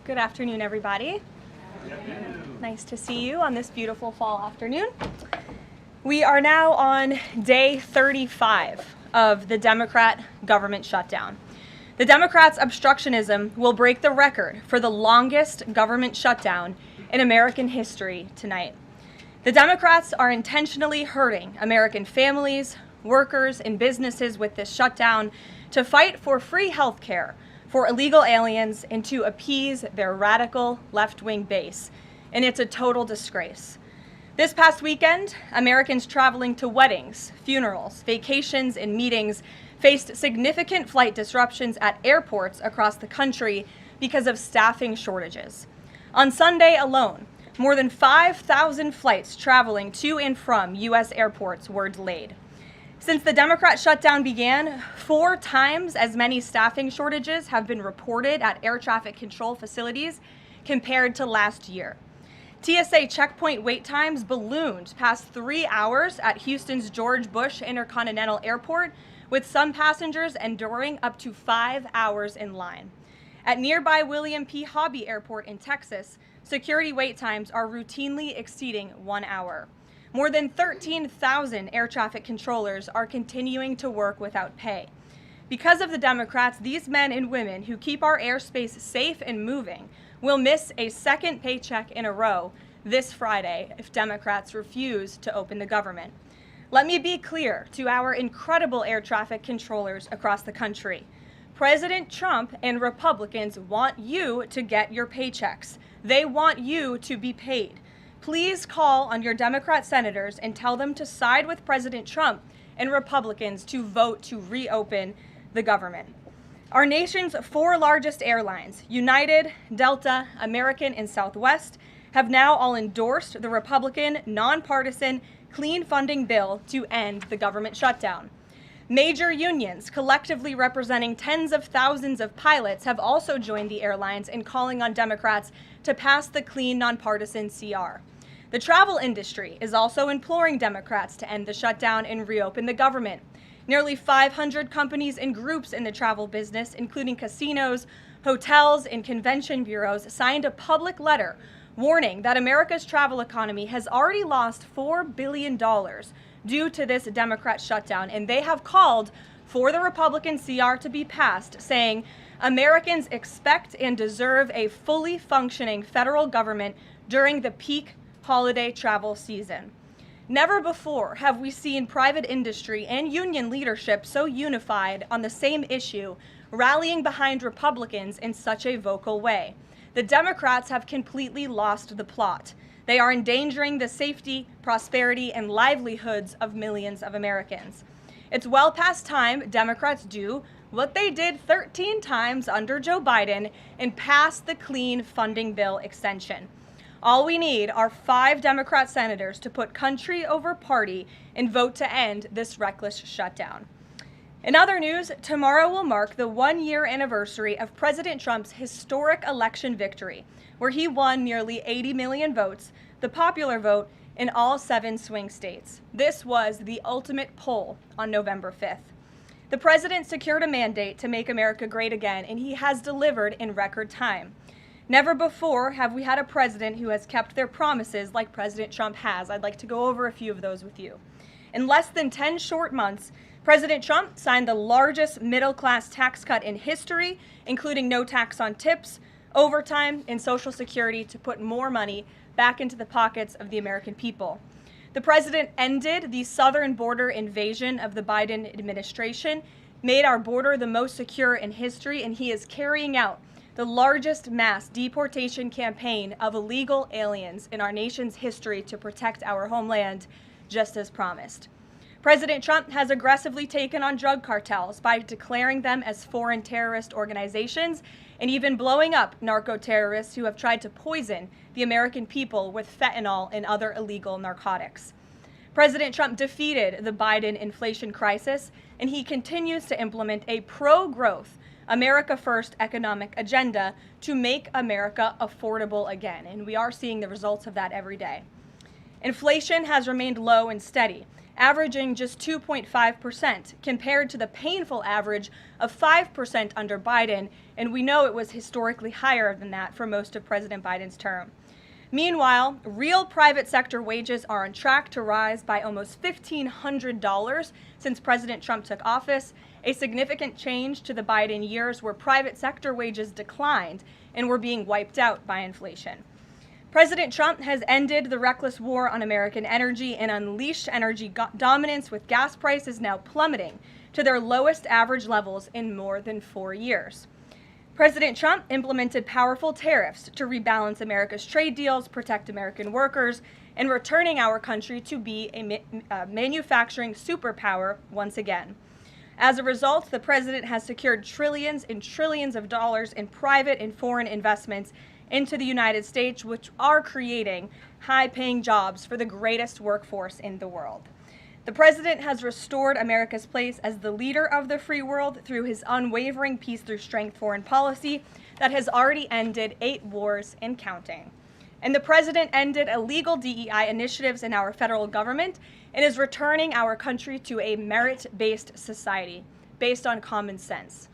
Good afternoon, everybody. Nice to see you on this beautiful fall afternoon. We are now on day 35 of the Democrat government shutdown. The Democrats' obstructionism will break the record for the longest government shutdown in American history tonight. The Democrats are intentionally hurting American families, workers, and businesses with this shutdown to fight for free health care for illegal aliens and to appease their radical left-wing base. And it's a total disgrace. This past weekend, Americans traveling to weddings, funerals, vacations, and meetings faced significant flight disruptions at airports across the country because of staffing shortages. On Sunday alone, more than 5,000 flights traveling to and from U.S. airports were delayed. Since the Democrat shutdown began, 4 times as many staffing shortages have been reported at air traffic control facilities compared to last year. TSA checkpoint wait times ballooned past 3 hours at Houston's George Bush Intercontinental Airport, with some passengers enduring up to 5 hours in line. At nearby William P. Hobby Airport in Texas, security wait times are routinely exceeding 1 hour. More than 13,000 air traffic controllers are continuing to work without pay. Because of the Democrats, these men and women who keep our airspace safe and moving will miss a second paycheck in a row this Friday if Democrats refuse to open the government. Let me be clear to our incredible air traffic controllers across the country. President Trump and Republicans want you to get your paychecks. They want you to be paid. Please call on your Democrat senators and tell them to side with President Trump and Republicans to vote to reopen the government. Our nation's 4 largest airlines, United, Delta, American, and Southwest, have now all endorsed the Republican, nonpartisan, clean funding bill to end the government shutdown. Major unions, collectively representing tens of thousands of pilots, have also joined the airlines in calling on Democrats to pass the clean, nonpartisan CR. The travel industry is also imploring Democrats to end the shutdown and reopen the government. Nearly 500 companies and groups in the travel business, including casinos, hotels, and convention bureaus, signed a public letter warning that America's travel economy has already lost $4 billion due to this Democrat shutdown, and they have called for the Republican CR to be passed, saying Americans expect and deserve a fully functioning federal government during the peak holiday travel season. Never before have we seen private industry and union leadership so unified on the same issue, rallying behind Republicans in such a vocal way. The Democrats have completely lost the plot. They are endangering the safety, prosperity, and livelihoods of millions of Americans. It's well past time Democrats do what they did 13 times under Joe Biden and pass the clean funding bill extension. All we need are 5 Democrat senators to put country over party and vote to end this reckless shutdown. In other news, tomorrow will mark the 1-year anniversary of President Trump's historic election victory, where he won nearly 80 million votes, the popular vote, in all 7 swing states. This was the ultimate poll on November 5th. The president secured a mandate to make America great again, and he has delivered in record time. Never before have we had a president who has kept their promises like President Trump has. I'd like to go over a few of those with you. In less than 10 short months, President Trump signed the largest middle-class tax cut in history, including no tax on tips, overtime, and Social Security to put more money back into the pockets of the American people. The president ended the southern border invasion of the Biden administration, made our border the most secure in history, and he is carrying out the largest mass deportation campaign of illegal aliens in our nation's history to protect our homeland, just as promised. President Trump has aggressively taken on drug cartels by declaring them as foreign terrorist organizations and even blowing up narco-terrorists who have tried to poison the American people with fentanyl and other illegal narcotics. President Trump defeated the Biden inflation crisis, and he continues to implement a pro-growth, America First economic agenda to make America affordable again, and we are seeing the results of that every day. Inflation has remained low and steady, averaging just 2.5% compared to the painful average of 5% under Biden, and we know it was historically higher than that for most of President Biden's term. Meanwhile, real private sector wages are on track to rise by almost $1,500 since President Trump took office, a significant change to the Biden years where private sector wages declined and were being wiped out by inflation. President Trump has ended the reckless war on American energy and unleashed energy dominance, with gas prices now plummeting to their lowest average levels in more than 4 years. President Trump implemented powerful tariffs to rebalance America's trade deals, protect American workers, and returning our country to be a manufacturing superpower once again. As a result, the president has secured trillions and trillions of dollars in private and foreign investments into the United States, which are creating high-paying jobs for the greatest workforce in the world. The president has restored America's place as the leader of the free world through his unwavering peace through strength foreign policy that has already ended 8 wars and counting. And the president ended illegal DEI initiatives in our federal government and is returning our country to a merit-based society based on common sense.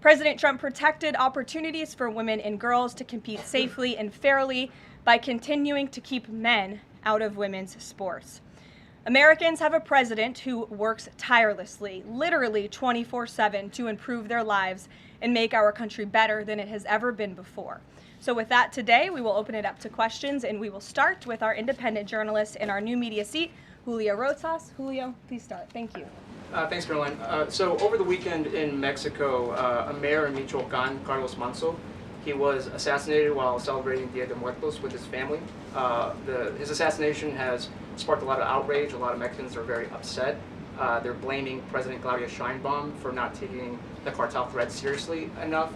President Trump protected opportunities for women and girls to compete safely and fairly by continuing to keep men out of women's sports. Americans have a president who works tirelessly, literally 24/7, to improve their lives and make our country better than it has ever been before. So with that, today we will open it up to questions, and we will start with our independent journalist in our new media seat, Julio Rosas. Julio, please start. Thank you. Thanks, Caroline. So over the weekend in Mexico, a mayor in Michoacán, Carlos Manzo, he was assassinated while celebrating Dia de Muertos with his family. His assassination has sparked a lot of outrage. A lot of Mexicans are very upset. They're blaming President Claudia Sheinbaum for not taking the cartel threat seriously enough.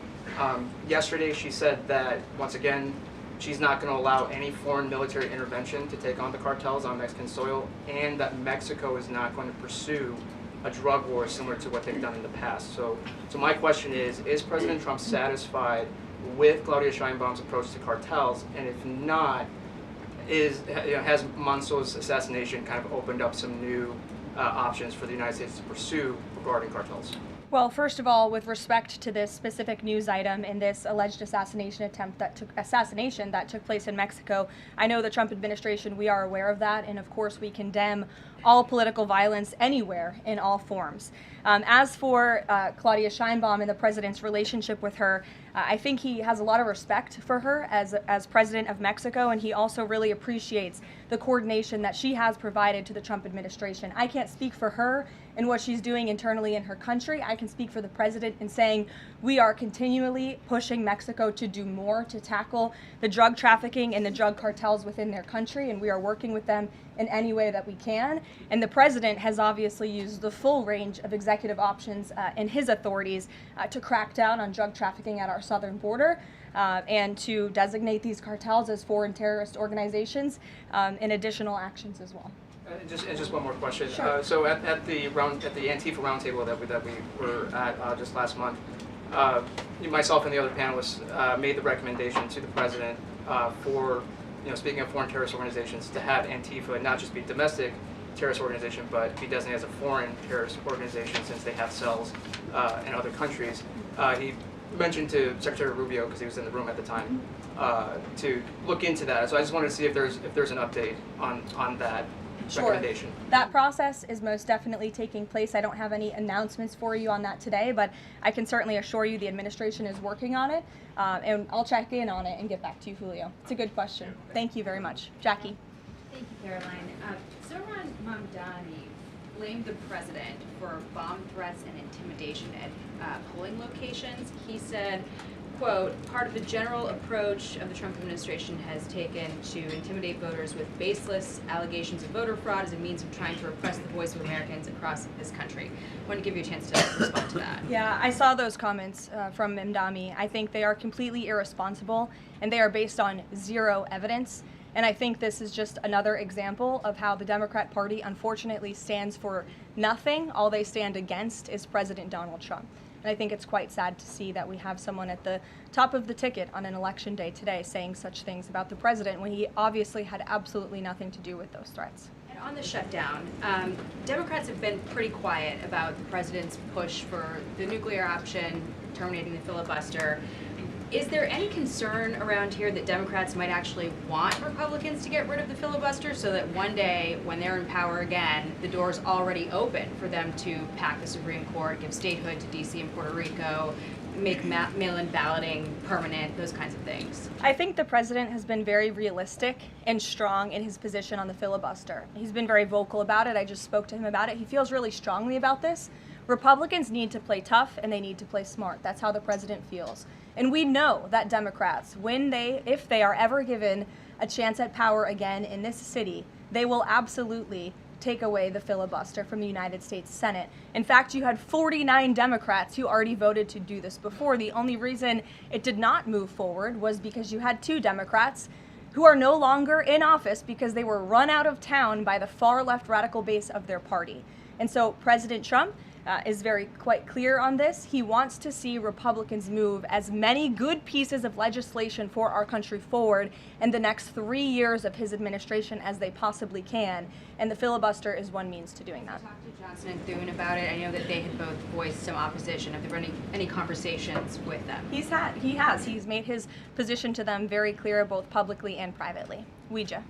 Yesterday, she said that, once again, she's not going to allow any foreign military intervention to take on the cartels on Mexican soil, and that Mexico is not going to pursue a drug war similar to what they've done in the past. So my question is President Trump satisfied with Claudia Sheinbaum's approach to cartels? And if not, has Manzo's assassination kind of opened up some new options for the United States to pursue regarding cartels? Well, first of all, with respect to this specific news item and this alleged assassination that took place in Mexico, I know the Trump administration, we are aware of that, and of course we condemn all political violence anywhere in all forms. As for Claudia Sheinbaum and the president's relationship with her, I think he has a lot of respect for her as president of Mexico, and he also really appreciates the coordination that she has provided to the Trump administration. I can't speak for her and what she's doing internally in her country. I can speak for the president in saying we are continually pushing Mexico to do more to tackle the drug trafficking and the drug cartels within their country, and we are working with them in any way that we can. And the president has obviously used the full range of executive options in his authorities to crack down on drug trafficking at our southern border and to designate these cartels as foreign terrorist organizations and additional actions as well. Just one more question. Sure. So at the Antifa roundtable that we were at just last month, myself and the other panelists made the recommendation to the president for, speaking of foreign terrorist organizations, to have Antifa not just be domestic terrorist organization, but be designated as a foreign terrorist organization since they have cells in other countries. He mentioned to Secretary Rubio, because he was in the room at the time, to look into that. So I just wanted to see if there's an update on that. Sure. That process is most definitely taking place. I don't have any announcements for you on that today, but I can certainly assure you the administration is working on it, and I'll check in on it and get back to you, Julio. It's a good question. Thank you very much. Jackie. Thank you, Caroline. Zohran Mamdani blamed the president for bomb threats and intimidation at polling locations. He said, quote, part of the general approach of the Trump administration has taken to intimidate voters with baseless allegations of voter fraud as a means of trying to repress the voice of Americans across this country. I want to give you a chance to respond to that. Yeah, I saw those comments from Mamdani. I think they are completely irresponsible, and they are based on zero evidence. And I think this is just another example of how the Democrat Party unfortunately stands for nothing. All they stand against is President Donald Trump. And I think it's quite sad to see that we have someone at the top of the ticket on an election day today saying such things about the president when he obviously had absolutely nothing to do with those threats. And on the shutdown, Democrats have been pretty quiet about the president's push for the nuclear option, terminating the filibuster. Is there any concern around here that Democrats might actually want Republicans to get rid of the filibuster so that one day, when they're in power again, the door's already open for them to pack the Supreme Court, give statehood to D.C. and Puerto Rico, make mail-in balloting permanent, those kinds of things? I think the president has been very realistic and strong in his position on the filibuster. He's been very vocal about it. I just spoke to him about it. He feels really strongly about this. Republicans need to play tough and they need to play smart. That's how the president feels. And we know that Democrats, if they are ever given a chance at power again in this city, they will absolutely take away the filibuster from the United States Senate. In fact, you had 49 Democrats who already voted to do this before. The only reason it did not move forward was because you had 2 Democrats who are no longer in office because they were run out of town by the far left radical base of their party. And so President Trump is quite clear on this. He wants to see Republicans move as many good pieces of legislation for our country forward in the next 3 years of his administration as they possibly can. And the filibuster is one means to doing that. Talked to Johnson and Thune about it. I know that they had both voiced some opposition. Have there been any conversations with them? He has. He's made his position to them very clear, both publicly and privately. Ouija.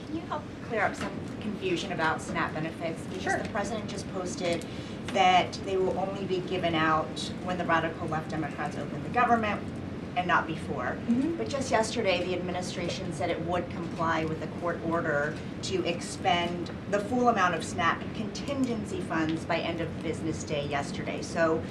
Can you help clear up some confusion about SNAP benefits? Because Sure. the president just posted that they will only be given out when the radical left Democrats open the government and not before. Mm-hmm. But just yesterday, the administration said it would comply with a court order to expend the full amount of SNAP contingency funds by end of business day yesterday. So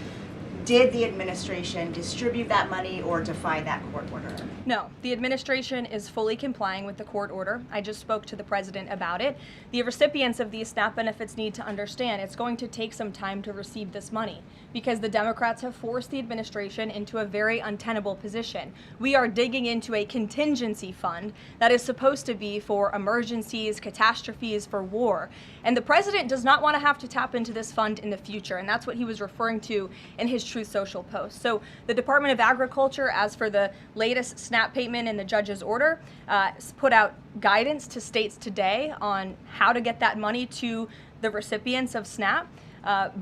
did the administration distribute that money or defy that court order? No, the administration is fully complying with the court order. I just spoke to the president about it. The recipients of these SNAP benefits need to understand it's going to take some time to receive this money because the Democrats have forced the administration into a very untenable position. We are digging into a contingency fund that is supposed to be for emergencies, catastrophes, for war. And the president does not want to have to tap into this fund in the future, and that's what he was referring to in his Truth Social post. So the Department of Agriculture, as for the latest SNAP payment in the judge's order, put out guidance to states today on how to get that money to the recipients of SNAP.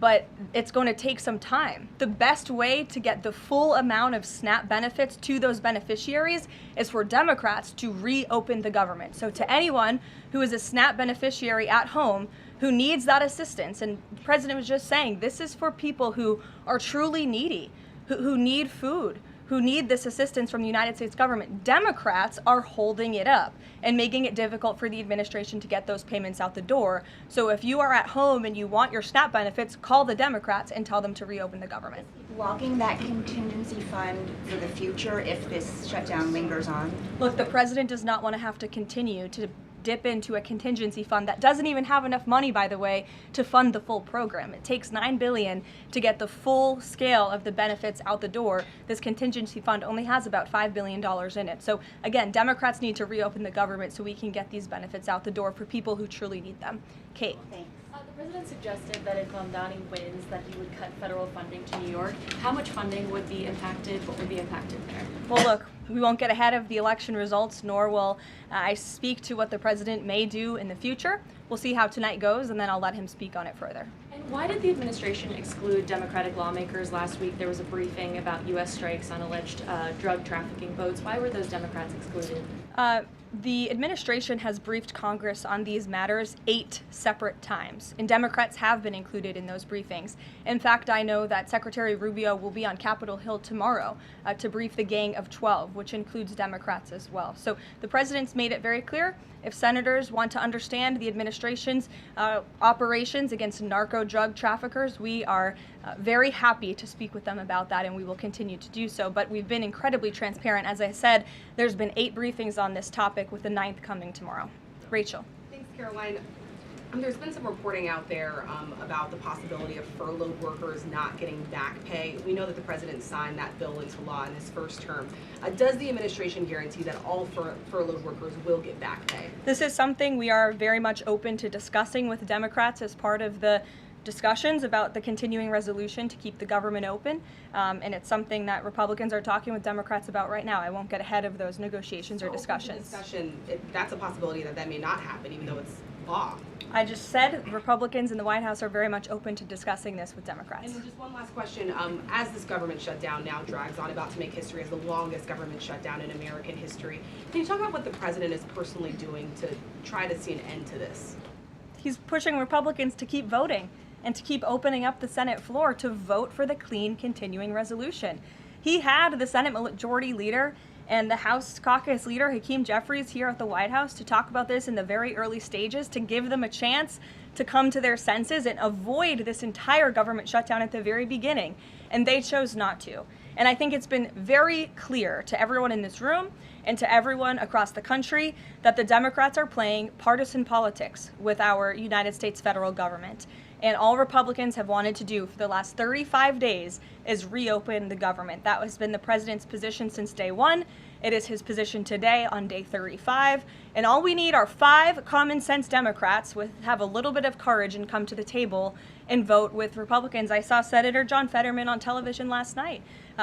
But it's going to take some time. The best way to get the full amount of SNAP benefits to those beneficiaries is for Democrats to reopen the government. So to anyone who is a SNAP beneficiary at home who needs that assistance, and the president was just saying, this is for people who are truly needy, who need food, who need this assistance from the United States government. Democrats are holding it up and making it difficult for the administration to get those payments out the door. So if you are at home and you want your SNAP benefits, call the Democrats and tell them to reopen the government. Blocking that contingency fund for the future if this shutdown lingers on? Look, the president does not want to have to continue to dip into a contingency fund that doesn't even have enough money, by the way, to fund the full program. It takes $9 billion to get the full scale of the benefits out the door. This contingency fund only has about $5 billion in it. So again, Democrats need to reopen the government so we can get these benefits out the door for people who truly need them. Kate. Thanks. The president suggested that if Mamdani wins, that he would cut federal funding to New York. How much funding would be impacted? What would be impacted there? Well, look, we won't get ahead of the election results, nor will I speak to what the president may do in the future. We'll see how tonight goes, and then I'll let him speak on it further. And why did the administration exclude Democratic lawmakers last week? There was a briefing about U.S. strikes on alleged drug trafficking boats. Why were those Democrats excluded? The administration has briefed Congress on these matters 8 separate times, and Democrats have been included in those briefings. In fact, I know that Secretary Rubio will be on Capitol Hill tomorrow to brief the Gang of 12, which includes Democrats as well. So the president's made it very clear, if senators want to understand the administration's operations against narco drug traffickers, we are very happy to speak with them about that, and we will continue to do so. But we've been incredibly transparent. As I said, there's been 8 briefings on this topic, with the 9th coming tomorrow. Rachel. Thanks, Caroline. There's been some reporting out there about the possibility of furloughed workers not getting back pay. We know that the president signed that bill into law in his first term. Does the administration guarantee that all furloughed workers will get back pay? This is something we are very much open to discussing with Democrats as part of the discussions about the continuing resolution to keep the government open, and it's something that Republicans are talking with Democrats about right now. I won't get ahead of those negotiations or discussions. That's a possibility that may not happen, even though it's law. I just said Republicans in the White House are very much open to discussing this with Democrats. And just one last question. As this government shutdown now drags on, about to make history as the longest government shutdown in American history, can you talk about what the president is personally doing to try to see an end to this? He's pushing Republicans to keep voting and to keep opening up the Senate floor to vote for the clean continuing resolution. He had the Senate Majority Leader and the House Caucus Leader, Hakeem Jeffries, here at the White House to talk about this in the very early stages, to give them a chance to come to their senses and avoid this entire government shutdown at the very beginning. And they chose not to. And I think it's been very clear to everyone in this room and to everyone across the country that the Democrats are playing partisan politics with our United States federal government. And all Republicans have wanted to do for the last 35 days is reopen the government. That has been the president's position since day one. It is his position today on day 35. And all we need are 5 common sense Democrats with have a little bit of courage and come to the table and vote with Republicans. I saw Senator John Fetterman on television last night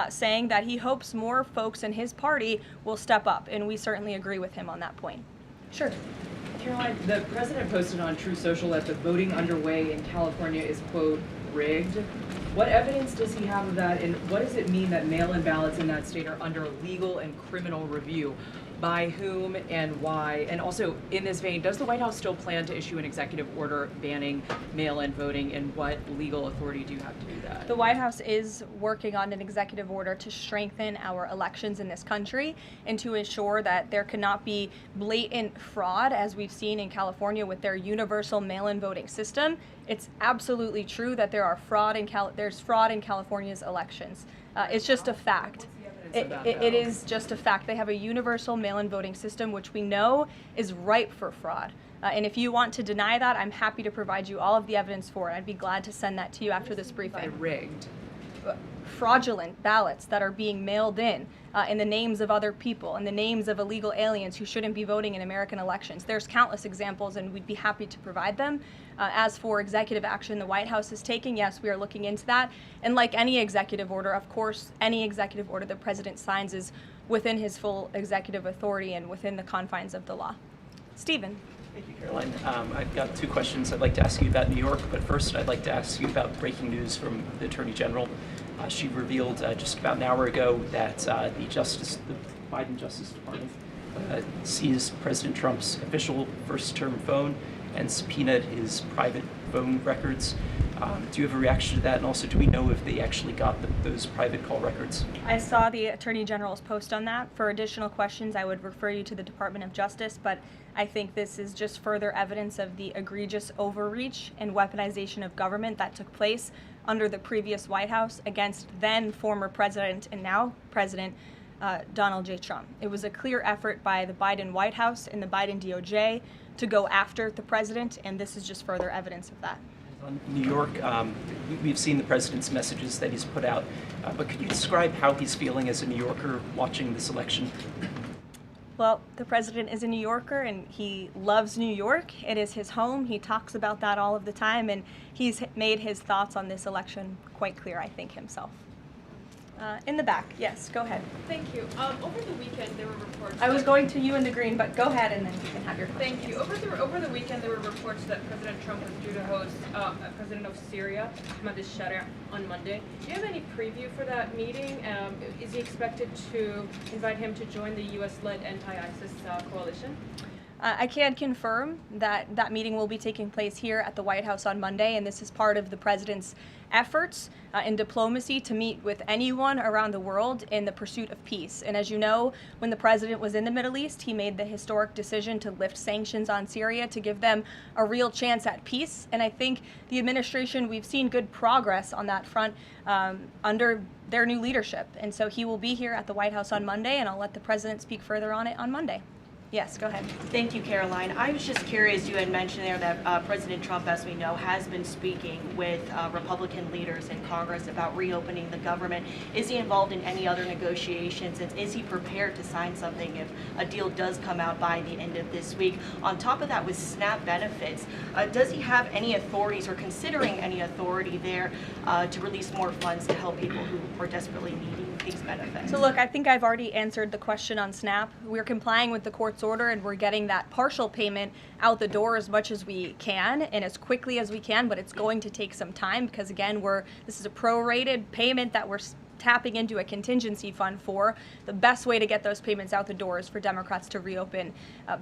saying that he hopes more folks in his party will step up. And we certainly agree with him on that point. Sure. Caroline, the president posted on True Social that the voting underway in California is, quote, rigged. What evidence does he have of that, and what does it mean that mail-in ballots in that state are under legal and criminal review? By whom and why? And also, in this vein, does the White House still plan to issue an executive order banning mail-in voting, and what legal authority do you have to do that? The White House is working on an executive order to strengthen our elections in this country and to ensure that there cannot be blatant fraud, as we've seen in California with their universal mail-in voting system. It's absolutely true that there's fraud in California's elections. It's just a fact. It is just a fact. They have a universal mail-in voting system, which we know is ripe for fraud. And if you want to deny that, I'm happy to provide you all of the evidence for it. I'd be glad to send that to you after this briefing. Rigged. Fraudulent ballots that are being mailed in the names of other people, in the names of illegal aliens who shouldn't be voting in American elections. There's countless examples, and we'd be happy to provide them. As for executive action the White House is taking, yes, we are looking into that. And like any executive order, of course, any executive order the president signs is within his full executive authority and within the confines of the law. Stephen. Thank you, Caroline. I've got 2 questions I'd like to ask you about New York, but first I'd like to ask you about breaking news from the Attorney General. She revealed just about an hour ago that the Biden Justice Department seized President Trump's official first-term phone and subpoenaed his private phone records. Do you have a reaction to that? And also, do we know if they actually got those private call records? I saw the Attorney General's post on that. For additional questions, I would refer you to the Department of Justice, but I think this is just further evidence of the egregious overreach and weaponization of government that took place under the previous White House against then former President and now President Donald J. Trump. It was a clear effort by the Biden White House and the Biden DOJ to go after the president, and this is just further evidence of that. On New York, we've seen the president's messages that he's put out, but could you describe how he's feeling as a New Yorker watching this election? Well, the president is a New Yorker and he loves New York. It is his home. He talks about that all of the time, and he's made his thoughts on this election quite clear, I think, himself. In the back, yes, go ahead. Thank you. Over the weekend, there were reports. I was going to you in the green, but go ahead and then you can have your question. Thank you. Over the weekend, there were reports that President Trump was due to host President of Syria, Ahmad al-Sharia, on Monday. Do you have any preview for that meeting? Is he expected to invite him to join the U.S.-led anti-ISIS coalition? I can confirm that that meeting will be taking place here at the White House on Monday, and this is part of the president's efforts in diplomacy to meet with anyone around the world in the pursuit of peace. And as you know, when the president was in the Middle East, he made the historic decision to lift sanctions on Syria to give them a real chance at peace. And I think the administration, we've seen good progress on that front under their new leadership. And so he will be here at the White House on Monday, and I'll let the president speak further on it on Monday. Yes, go ahead. Thank you, Caroline. I was just curious, you had mentioned there that President Trump, as we know, has been speaking with Republican leaders in Congress about reopening the government. Is he involved in any other negotiations, and is he prepared to sign something if a deal does come out by the end of this week? On top of that, with SNAP benefits, does he have any authorities or considering any authority there to release more funds to help people who are desperately needing these benefits? So look, I think I've already answered the question on SNAP. We're complying with the court's order, and we're getting that partial payment out the door as much as we can and as quickly as we can, but it's going to take some time because, again, this is a prorated payment that we're tapping into a contingency fund for. The best way to get those payments out the door is for Democrats to reopen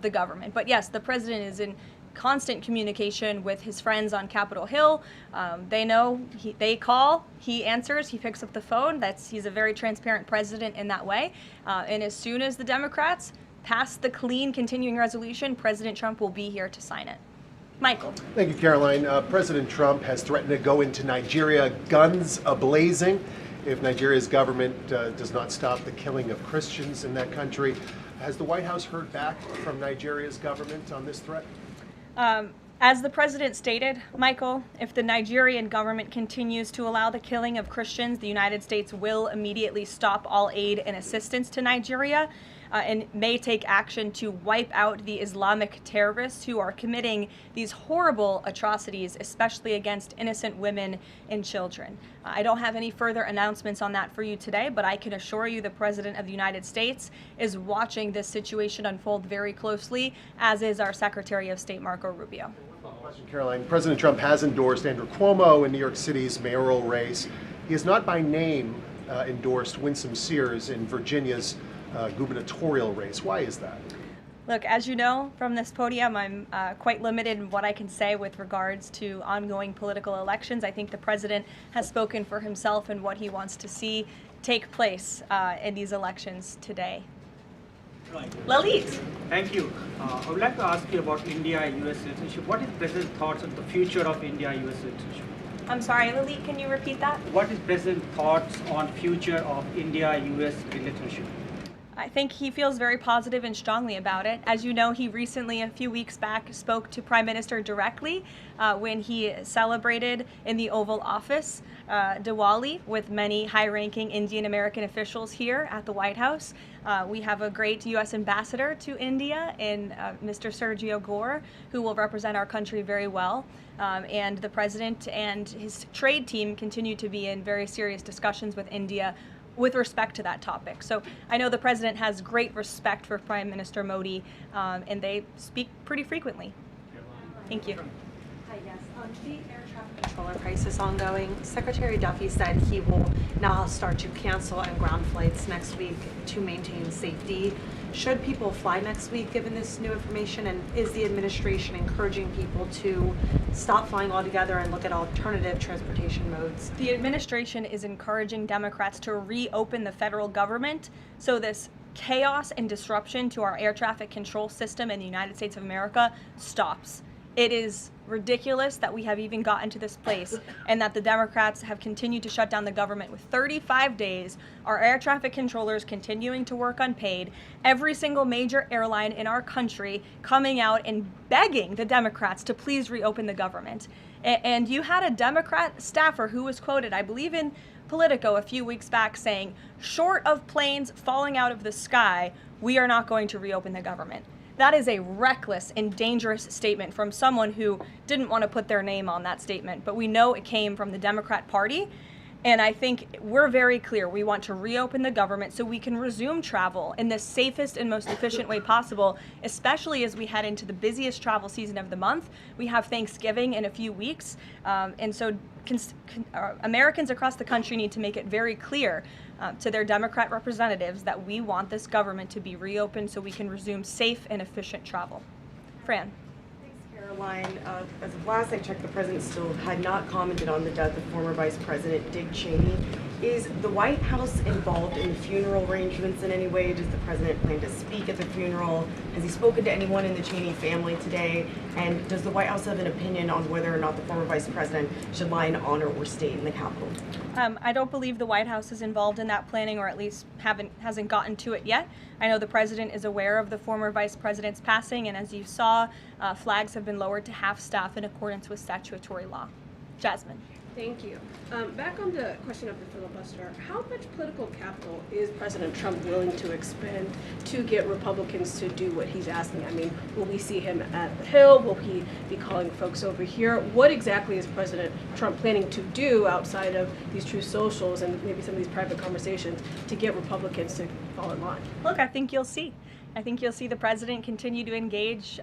the government. But yes, the president is in constant communication with his friends on Capitol Hill. They know, they call, he answers, he picks up the phone. He's a very transparent president in that way. And as soon as the Democrats pass the clean continuing resolution, President Trump will be here to sign it. Michael. Thank you, Caroline. President Trump has threatened to go into Nigeria guns a-blazing if Nigeria's government does not stop the killing of Christians in that country. Has the White House heard back from Nigeria's government on this threat? As the president stated, Michael, if the Nigerian government continues to allow the killing of Christians, the United States will immediately stop all aid and assistance to Nigeria and may take action to wipe out the Islamic terrorists who are committing these horrible atrocities, especially against innocent women and children. I don't have any further announcements on that for you today, but I can assure you the President of the United States is watching this situation unfold very closely, as is our Secretary of State, Marco Rubio. Question, Caroline. President Trump has endorsed Andrew Cuomo in New York City's mayoral race. He has not by name endorsed Winsome Sears in Virginia's gubernatorial race. Why is that? Look, as you know from this podium, I'm quite limited in what I can say with regards to ongoing political elections. I think the president has spoken for himself and what he wants to see take place in these elections today. Lalit. Thank you. I would like to ask you about India-US relationship. What is President's thoughts on the future of India-US relationship? I'm sorry, Lalit, can you repeat that? What is President's thoughts on future of India-US relationship? I think he feels very positive and strongly about it. As you know, he recently, a few weeks back, spoke to Prime Minister directly when he celebrated in the Oval Office Diwali with many high-ranking Indian American officials here at the White House. We have a great U.S. ambassador to India in Mr. Sergio Gore, who will represent our country very well. And the president and his trade team continue to be in very serious discussions with India with respect to that topic. So I know the president has great respect for Prime Minister Modi, and they speak pretty frequently. Thank you. Hi, yes. The air traffic controller crisis ongoing. Secretary Duffy said he will now start to cancel on ground flights next week to maintain safety. Should people fly next week given this new information, and is the administration encouraging people to stop flying altogether and look at alternative transportation modes? The administration is encouraging Democrats to reopen the federal government so this chaos and disruption to our air traffic control system in the United States of America stops. It is ridiculous that we have even gotten to this place and that the Democrats have continued to shut down the government with 35 days, our air traffic controllers continuing to work unpaid, every single major airline in our country coming out and begging the Democrats to please reopen the government. And you had a Democrat staffer who was quoted, I believe in Politico a few weeks back, saying, short of planes falling out of the sky, we are not going to reopen the government. That is a reckless and dangerous statement from someone who didn't want to put their name on that statement, but we know it came from the Democrat Party. And I think we're very clear. We want to reopen the government so we can resume travel in the safest and most efficient way possible, especially as we head into the busiest travel season of the month. We have Thanksgiving in a few weeks. And so Americans across the country need to make it very clear to their Democrat representatives that we want this government to be reopened so we can resume safe and efficient travel. Fran. Caroline, as of last I checked, the president still had not commented on the death of former Vice President Dick Cheney. Is the White House involved in the funeral arrangements in any way? Does the president plan to speak at the funeral? Has he spoken to anyone in the Cheney family today? And does the White House have an opinion on whether or not the former vice president should lie in honor or state in the Capitol? I don't believe the White House is involved in that planning, or at least hasn't gotten to it yet. I know the president is aware of the former vice president's passing, and as you saw, flags have been lowered to half staff in accordance with statutory law. Jasmine. Thank you. Back on the question of the filibuster, how much political capital is President Trump willing to expend to get Republicans to do what he's asking? I mean, will we see him at the Hill? Will he be calling folks over here? What exactly is President Trump planning to do outside of these true socials and maybe some of these private conversations to get Republicans to fall in line? Look, I think you'll see. I think you'll see the president continue to engage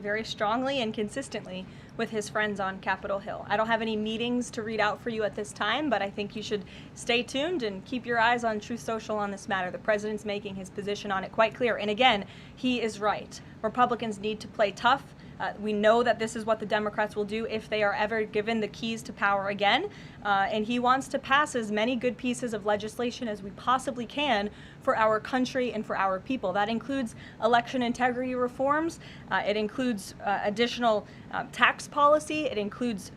very strongly and consistently with his friends on Capitol Hill. I don't have any meetings to read out for you at this time, but I think you should stay tuned and keep your eyes on Truth Social on this matter. The president's making his position on it quite clear. And again, he is right. Republicans need to play tough. We know that this is what the Democrats will do if they are ever given the keys to power again. And he wants to pass as many good pieces of legislation as we possibly can for our country and for our people. That includes election integrity reforms. It includes additional tax policy. It includes,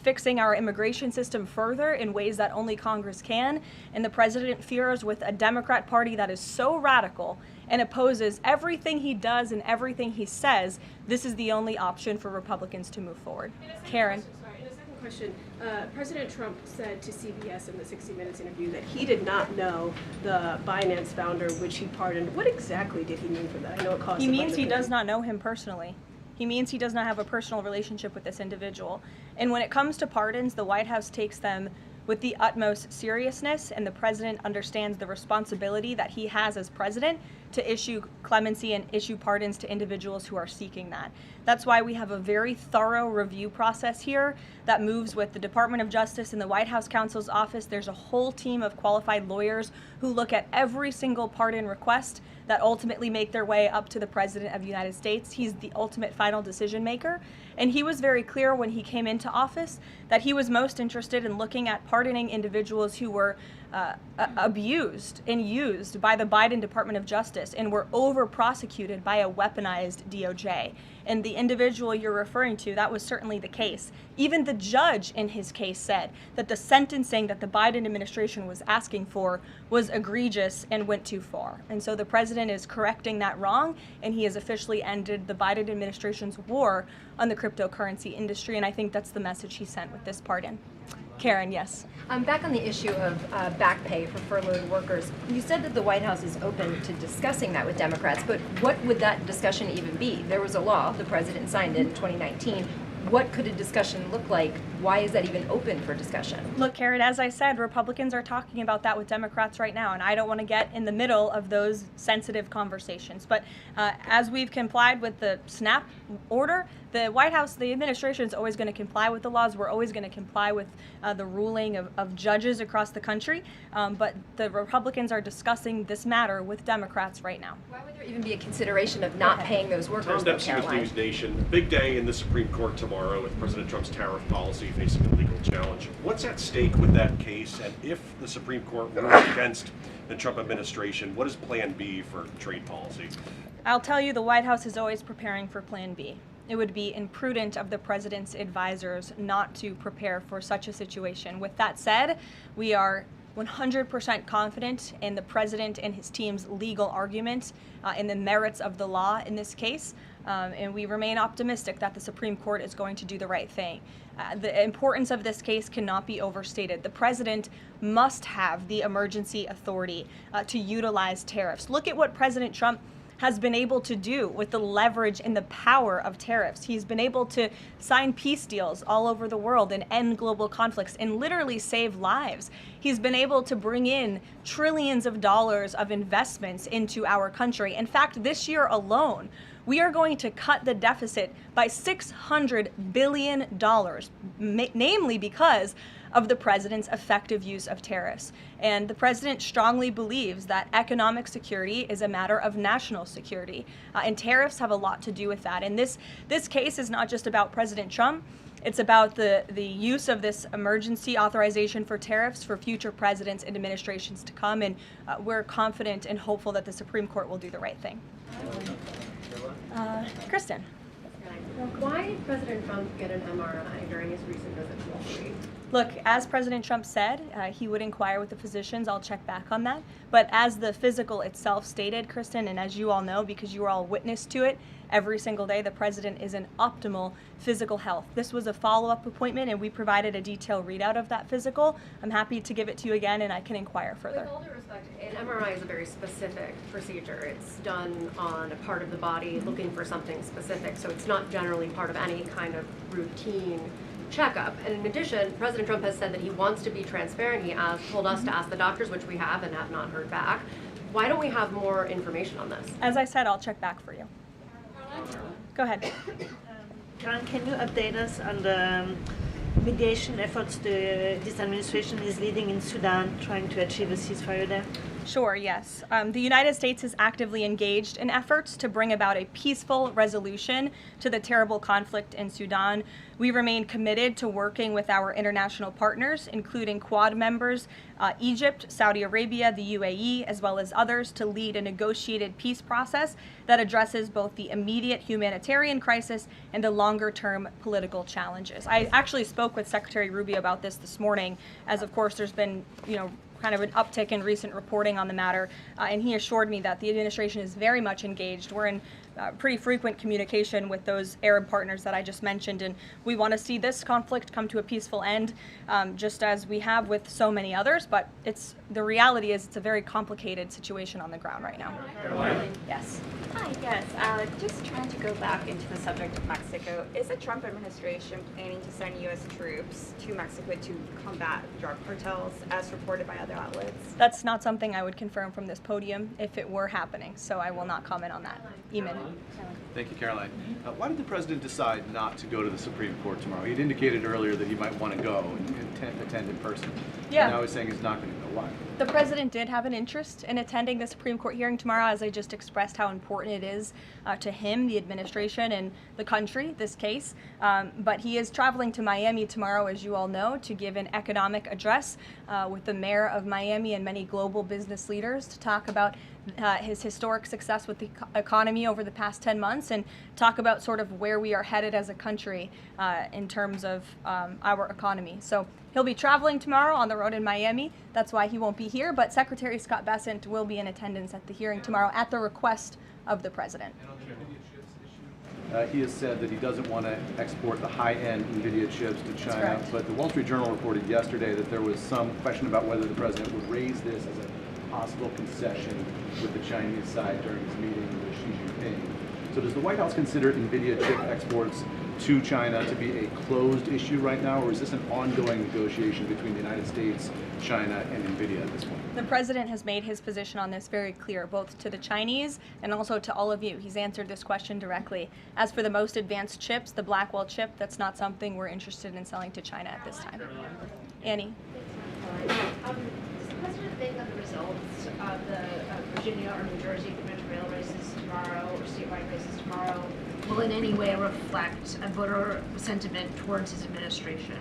fixing our immigration system further in ways that only Congress can. And the president fears with a Democrat Party that is so radical and opposes everything he does and everything he says, this is the only option for Republicans to move forward. Karen. In a second question, President Trump said to CBS in the 60 Minutes interview that he did not know the Binance founder, which he pardoned. What exactly did he mean for that? I know it caused He means he does not know him personally. He means he does not have a personal relationship with this individual. And when it comes to pardons, the White House takes them with the utmost seriousness, and the president understands the responsibility that he has as president to issue clemency and issue pardons to individuals who are seeking that. That's why we have a very thorough review process here that moves with the Department of Justice and the White House counsel's office. There's a whole team of qualified lawyers who look at every single pardon request that ultimately make their way up to the President of the United States. He's the ultimate final decision maker. And he was very clear when he came into office that he was most interested in looking at pardoning individuals who were abused and used by the Biden Department of Justice and were over-prosecuted by a weaponized DOJ. And the individual you're referring to, that was certainly the case. Even the judge in his case said that the sentencing that the Biden administration was asking for was egregious and went too far. And so the president is correcting that wrong, and he has officially ended the Biden administration's war on the cryptocurrency industry, and I think that's the message he sent with this pardon. Karen, yes. Back on the issue of back pay for furloughed workers, you said that the White House is open to discussing that with Democrats, but what would that discussion even be? There was a law, the president signed it in 2019. What could a discussion look like? Why is that even open for discussion? Look, Karen, as I said, Republicans are talking about that with Democrats right now, and I don't want to get in the middle of those sensitive conversations. But as we've complied with the SNAP order, the White House, the administration is always going to comply with the laws. We're always going to comply with the ruling of judges across the country. But the Republicans are discussing this matter with Democrats right now. Why would there even be a consideration of not paying those workers? Tom Dempsey with News Nation. Big day in the Supreme Court tomorrow with President Trump's tariff policy facing a legal challenge. What's at stake with that case? And if the Supreme Court rules against the Trump administration, what is Plan B for trade policy? I'll tell you, the White House is always preparing for Plan B. It would be imprudent of the president's advisors not to prepare for such a situation. With that said, we are 100% confident in the president and his team's legal argument in the merits of the law in this case, and we remain optimistic that the Supreme Court is going to do the right thing. The importance of this case cannot be overstated. The president must have the emergency authority to utilize tariffs. Look at what President Trump has been able to do with the leverage and the power of tariffs. He's been able to sign peace deals all over the world and end global conflicts and literally save lives. He's been able to bring in trillions of dollars of investments into our country. In fact, this year alone, we are going to cut the deficit by $600 billion, namely because of the president's effective use of tariffs. And the president strongly believes that economic security is a matter of national security, and tariffs have a lot to do with that. And this case is not just about President Trump. It's about the use of this emergency authorization for tariffs for future presidents and administrations to come, and we're confident and hopeful that the Supreme Court will do the right thing. Kristen. Why did President Trump get an MRI during his recent visit to Wall Street? Look, as President Trump said, he would inquire with the physicians. I'll check back on that. But as the physical itself stated, Kristen, and as you all know, because you were all witness to it, every single day the president is in optimal physical health. This was a follow-up appointment, and we provided a detailed readout of that physical. I'm happy to give it to you again, and I can inquire further. With all due respect, an MRI is a very specific procedure. It's done on a part of the body looking for something specific, so it's not generally part of any kind of routine checkup. And in addition, President Trump has said that he wants to be transparent. He told us to ask the doctors, which we have and have not heard back. Why don't we have more information on this? As I said, I'll check back for you. Go ahead. Caroline, can you update us on the mediation efforts this administration is leading in Sudan, trying to achieve a ceasefire there? Sure, yes. The United States is actively engaged in efforts to bring about a peaceful resolution to the terrible conflict in Sudan. We remain committed to working with our international partners, including Quad members, Egypt, Saudi Arabia, the UAE, as well as others, to lead a negotiated peace process that addresses both the immediate humanitarian crisis and the longer-term political challenges. I actually spoke with Secretary Rubio about this morning, as of course there's been, kind of an uptick in recent reporting on the matter, and he assured me that the administration is very much engaged. We're in pretty frequent communication with those Arab partners that I just mentioned, and we want to see this conflict come to a peaceful end, just as we have with so many others, but the reality is it's a very complicated situation on the ground right now. Yes. Hi, yes. Just trying to go back into the subject of Mexico. Is the Trump administration planning to send U.S. troops to Mexico to combat drug cartels, as reported by other outlets? That's not something I would confirm from this podium if it were happening, so I will not comment on that. Eamon. Thank you, Caroline. Why did the president decide not to go to the Supreme Court tomorrow? He'd indicated earlier that he might want to go and attend in person. Yeah. Now he's saying he's not going to go. Why? The president did have an interest in attending the Supreme Court hearing tomorrow, as I just expressed how important it is to him, the administration, and the country, this case. But he is traveling to Miami tomorrow, as you all know, to give an economic address with the mayor of Miami and many global business leaders to talk about his historic success with the economy over the past 10 months and talk about sort of where we are headed as a country in terms of our economy. So he'll be traveling tomorrow on the road in Miami. That's why he won't be here, but Secretary Scott Bessent will be in attendance at the hearing tomorrow at the request of the president. He has said that he doesn't want to export the high-end NVIDIA chips to China, but the Wall Street Journal reported yesterday that there was some question about whether the president would raise this as a possible concession with the Chinese side during his meeting with Xi Jinping. So does the White House consider NVIDIA chip exports to China to be a closed issue right now, or is this an ongoing negotiation between the United States, China, and NVIDIA at this point? The president has made his position on this very clear, both to the Chinese and also to all of you. He's answered this question directly. As for the most advanced chips, the Blackwell chip, that's not something we're interested in selling to China at this time. Annie. Does the president think that the results of the Virginia or New Jersey gubernatorial races tomorrow, or statewide races tomorrow, will in any way reflect a voter sentiment towards his administration?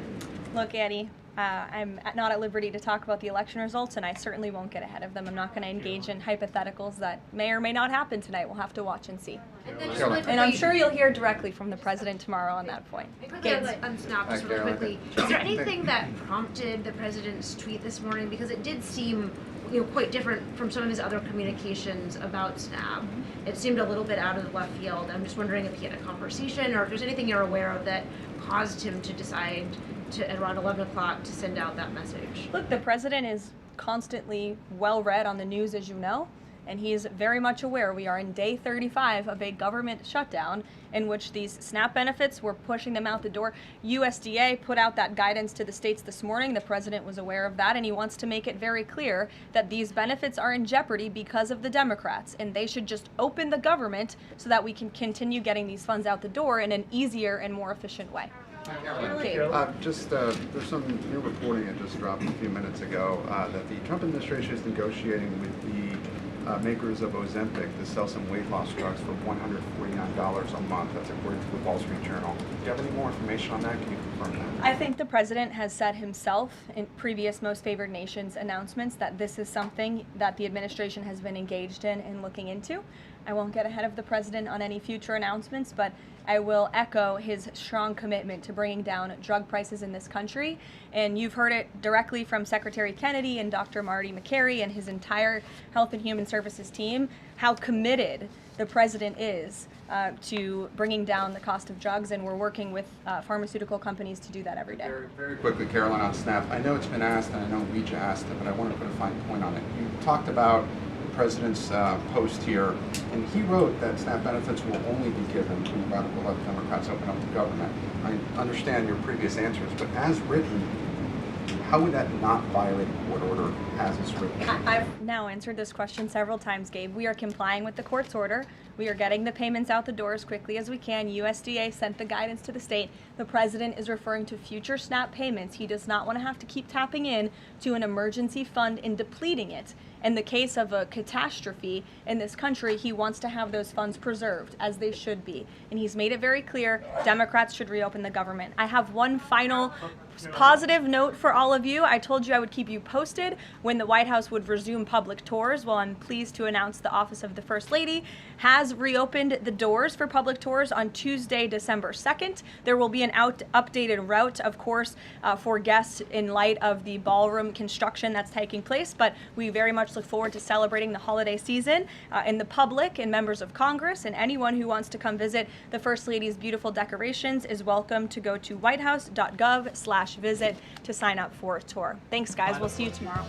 Look, Annie, I'm not at liberty to talk about the election results, and I certainly won't get ahead of them. I'm not going to engage in hypotheticals that may or may not happen tonight. We'll have to watch and see. And I'm sure you'll hear directly from the president tomorrow on that point. On SNAP, just really quickly, is there anything that prompted the president's tweet this morning? Because it did seem quite different from some of his other communications about SNAP. It seemed a little bit out of the left field. I'm just wondering if he had a conversation or if there's anything you're aware of that caused him to decide to, at around 11 o'clock, to send out that message. Look, the president is constantly well read on the news, as you know, and he is very much aware we are in day 35 of a government shutdown in which these SNAP benefits, we're pushing them out the door. USDA put out that guidance to the states this morning. The president was aware of that, and he wants to make it very clear that these benefits are in jeopardy because of the Democrats, and they should just open the government so that we can continue getting these funds out the door in an easier and more efficient way. There's some new reporting that just dropped a few minutes ago that the Trump administration is negotiating with the makers of Ozempic to sell some weight loss drugs for $149 a month. That's according to the Wall Street Journal. Do you have any more information on that? Can you confirm that? I think the president has said himself in previous most favored nations announcements that this is something that the administration has been engaged in and looking into. I won't get ahead of the president on any future announcements, but I will echo his strong commitment to bringing down drug prices in this country. And you've heard it directly from Secretary Kennedy and Dr. Marty Makary and his entire Health and Human Services team, how committed the president is to bringing down the cost of drugs, and we're working with pharmaceutical companies to do that every day. Very quickly, Caroline, on SNAP. I know it's been asked, and I know Ouija asked it, but I want to put a fine point on it. You talked about the president's post here, and he wrote that SNAP benefits will only be given when the radical left Democrats open up the government. I understand your previous answers, but as written, how would that not violate a court order as it's written? I've now answered this question several times, Gabe. We are complying with the court's order. We are getting the payments out the door as quickly as we can. USDA sent the guidance to the state. The president is referring to future SNAP payments. He does not want to have to keep tapping in to an emergency fund and depleting it. In the case of a catastrophe in this country, he wants to have those funds preserved, as they should be. And he's made it very clear Democrats should reopen the government. I have one final positive note for all of you. I told you I would keep you posted when the White House would resume public tours. Well, I'm pleased to announce the Office of the First Lady has reopened the doors for public tours on Tuesday, December 2nd. There will be an updated route, of course, for guests in light of the ballroom construction that's taking place, but we very much look forward to celebrating the holiday season. And the public and members of Congress and anyone who wants to come visit the First Lady's beautiful decorations is welcome to go to whitehouse.gov/visit to sign up for a tour. Thanks, guys. We'll see you tomorrow.